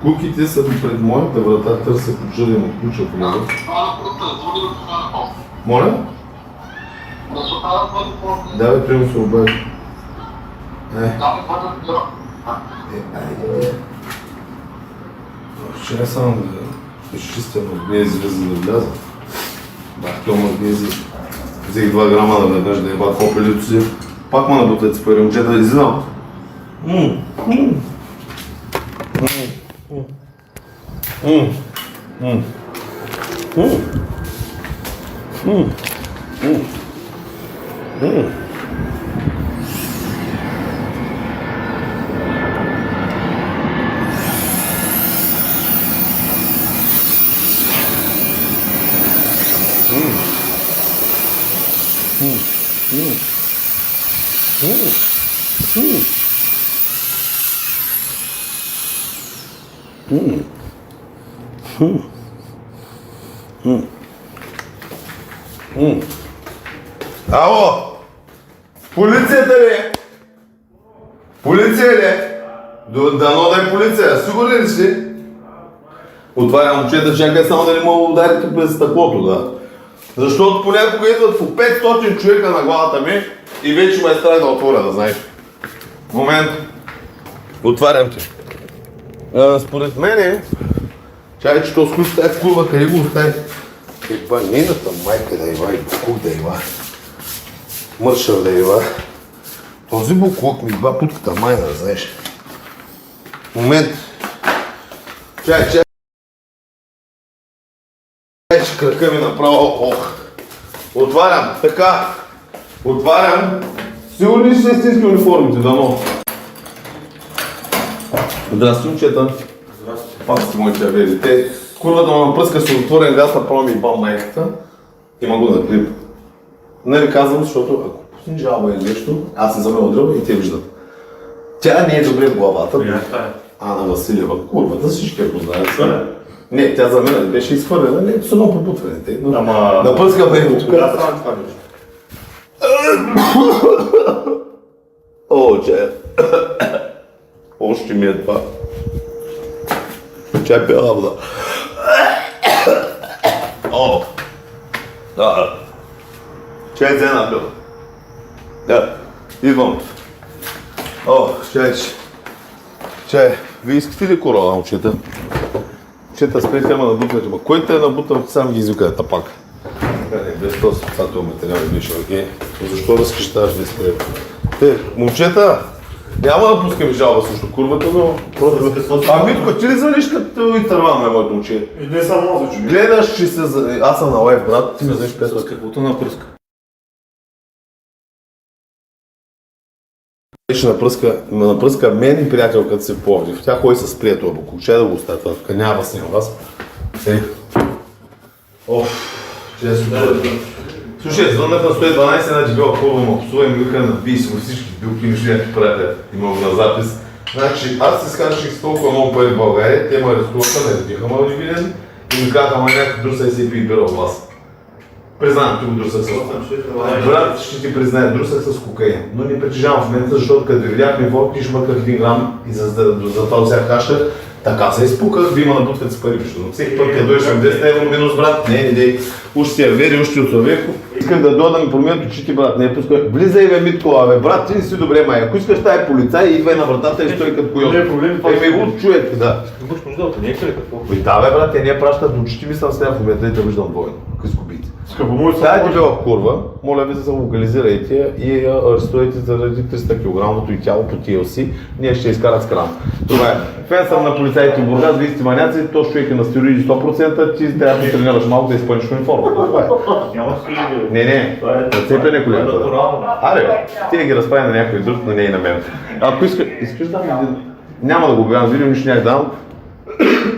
Куките са пред моята врата, търся чудено ключа в него. Моля? Да, бе, приема се обади. Вчера само да изчистя магнези, за да вляза. Бах, това магнези. Взех 2 грама да веднъж да еба копелито си. Пак ме набутат с пари, момчета, да излизам. Ало! Полицията ли? Полиция ли? Дано да е полиция, сигурен ли си? Отварям момчета, чакай само да не мога да ударите през стъклото, да. Защото понякога идват по 500 човека на главата ми и вече ме е страх да отворя, да знаеш. Момент. Отварям те. Според мене, чакай, че то скуси тази курва, къде го остави? Еба, нейната майка да ева, и буклук да ева. Мършър да ева. Този буклук ми еба путката майна, да знаеш. Момент. Чакай, че крака ми направо, Отварям, така. Отварям. Сигурно ли ще истински униформите, дано? Здрасти, момчета. Здрасти. Пак сте моите вези. Те, курвата ме напръска с отворен газ, направо ми ебам майката. Има го на клип. Нали казвам, защото ако пусни жалба или нещо, аз не съм ме отръба и те виждат. Тя не е добре в главата. Ана Василева, курвата, всички я познаят. Не, тя за мен беше изхвърлена, не, с едно пропутване. Напръска ме и тук. О, чай. Още ми е това. Чай бяла вода. О! Да. Чай за една била. Да. Идвам. О, чай. Вие искате ли корона, момчета? Момчета, спрете ама набутвате. Ма кой те е набутал, сам ги извика тапак? Не, без този спасател материал и беше окей. Защо разкрещаваш без спрем? Момчета! Няма да пускаме жалба срещу курвата, но... Митко, ти ли звъниш като и търван, моето момче? И не само аз, човек. Гледаш, че се... Аз съм на лайф, брат, ти ме знаеш песен. С каквото напръска. Беше напръска мен и приятелката си в Пловдив. Тя ходи с приятел буклук. Чай да го оставя това, тук няма да снимам вас. Слушай, звъннах на 112, една дебела курва ме обсува и ми вика набий си го всички билки, нищо някакви правят. Има го на запис. Значи, аз се скачих с толкова много пари в България, те ме арестуваха, не родиха ме Оливиден и ми казаха, ама някакъв друса и си пи бира от вас. Признавам, че го друсах с това. Брат, ще ти признае, друсах с кокаин, но не притежавам в момента, защото като видяхме водки, шмъках 1 грам и за това взях каша. Така се изпуках, да има набутват с пари, защото всеки път като дойдеш към 10 евро минус, брат, не, уж си я вери, уж ти от Славейко. Исках да дойда ми променят очите, брат, не пускай. Влизай, бе, Митко, бе, брат, ти не си добре, май. Ако искаш тая полицай, идвай на вратата и стой като койот. Не е проблем, това ме го чуете, да. Ще бъдеш нуждал, не е къде какво? Да, бе, брат, те не я пращат, но очите ми съм с нея в момента и да виждам двойно. Къскобите. Скъпомой Тая дебела курва, моля ви да се локализирайте и я арестувайте заради 300 кг и тяло по TLC, ние ще изкарат с кран. Това е. Фен съм на полицайите в Бургас, вие сте маняци, то човек е на стероиди 100%, ти трябва да тренираш малко да изпълниш униформа. Това е. Няма стероиди. Не, нацепене колената. Аре, ти ги разправи на някой друг, но не и на мен. Ако искаш да ми... Няма да го обявам видео, нищо няма да дам.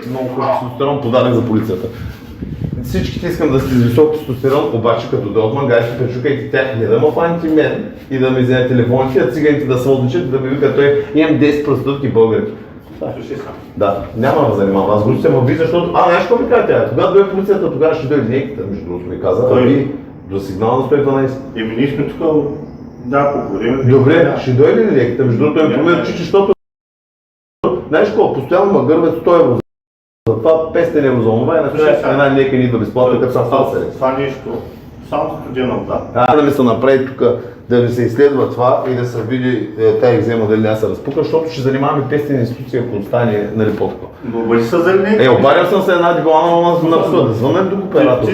Много хубав тестостерон подарък за полицията. Всичките искам да сте с висок тестостерон, обаче като Догман, гайски пречукайте тях, не да ме фаните мен и да ми вземат телефоните, а циганите да се отличат, да ми вика той, имам 10 проститутки българки. Да, няма да занимавам, аз го ще ме ви, защото... знаеш какво ми каза тя? Когато дойде полицията, тогава ще дойде леката, между другото ми каза, до сигнал на 112. Еми ние сме тук, да, поговорим. Добре, ще дойде ли леката, между другото ми променят чичи, защото знаеш какво, постоянно ма гърбят 100 евро за това, 500 евро за онова и накрая една лека ни идва безплатно, като са салсери. Това нещо, само студена вода. Да ми се направи тук, да ми се изследва това и да се види тази екзема дали няма се разпука, защото ще занимаваме тестена институция, ако остане нали по-такова. Бъди са зелени. Обадил съм се една дивана на псува, да звънем до оператор.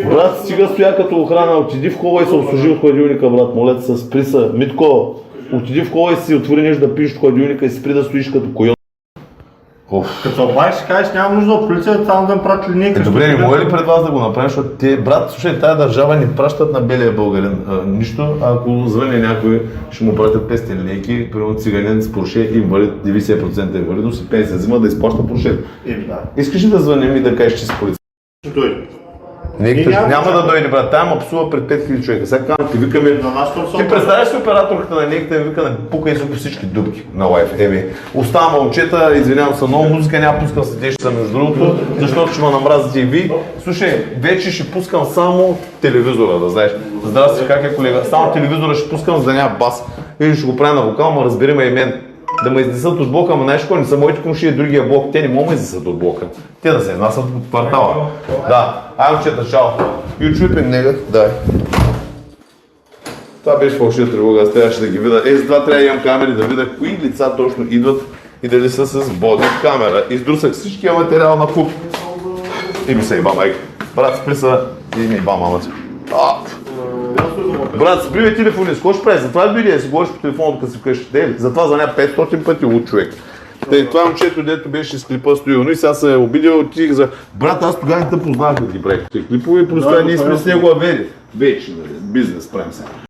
Брат, стига стоя като охрана, отиди в хола и се обслужи от хладилника, брат, моля се, спри се. Митко, отиди в хола и си отвори нещо да пиеш от хладилника и спри да стоиш като койон. Като обаче ще кажеш, няма нужда от полицията, само да им прати линейка. Добре, не мога ли пред вас да го направим, защото те, брат, слушай, тая държава ни пращат на белия българин нищо, ако звъни някой, ще му пратят 500 линейки, примерно циганин с Порше, инвалид, 90% инвалидност и пенсия взима да изплаща Порше. Да. Искаш ли да звънем и да кажеш, че си полиция? Ще дойде. Няма да дойде, брат, тая ма псува пред 5000 човека. Сега казвам, ти викаме... Ти представяш ли операторката на нейката и вика на пука и по всички дупки на лайф. Остава момчета, извинявам се, много музика няма пускам седеща между другото, защото ще ме намрази TV. Слушай, вече ще пускам само телевизора, да знаеш. Здрасти, как е колега? Само телевизора ще пускам, за да няма бас. Или ще го правя на вокал, ма разбери ме и мен. Да ме изнесат от блока, ама знаеш какво, не са моите комши и другия блок, те не могат да изнесат от блока. Те да се изнасят от квартала. Да, момчета, чао. You tripping, nigga? Дай. Това беше фалшива тревога, аз трябваше да ги видя. За това трябва да имам камери да видя кои лица точно идват и дали са с боди камера. Издрусах всичкия материал на куп. И ми се еба майка. Брат, спри са и ми еба мамата. Брат, спри ме телефони, с кой ще прави? Затова дойде да си говориш по телефона, докато си вкъщи. Затова за нея 500 пъти луд човек. Това момчето, дето беше с клипа стоилно и сега се е обидил от тих за... Брат, аз тогава не те познах да ги правих тези клипове и просто ние сме с него авери. Вече, бизнес правим се.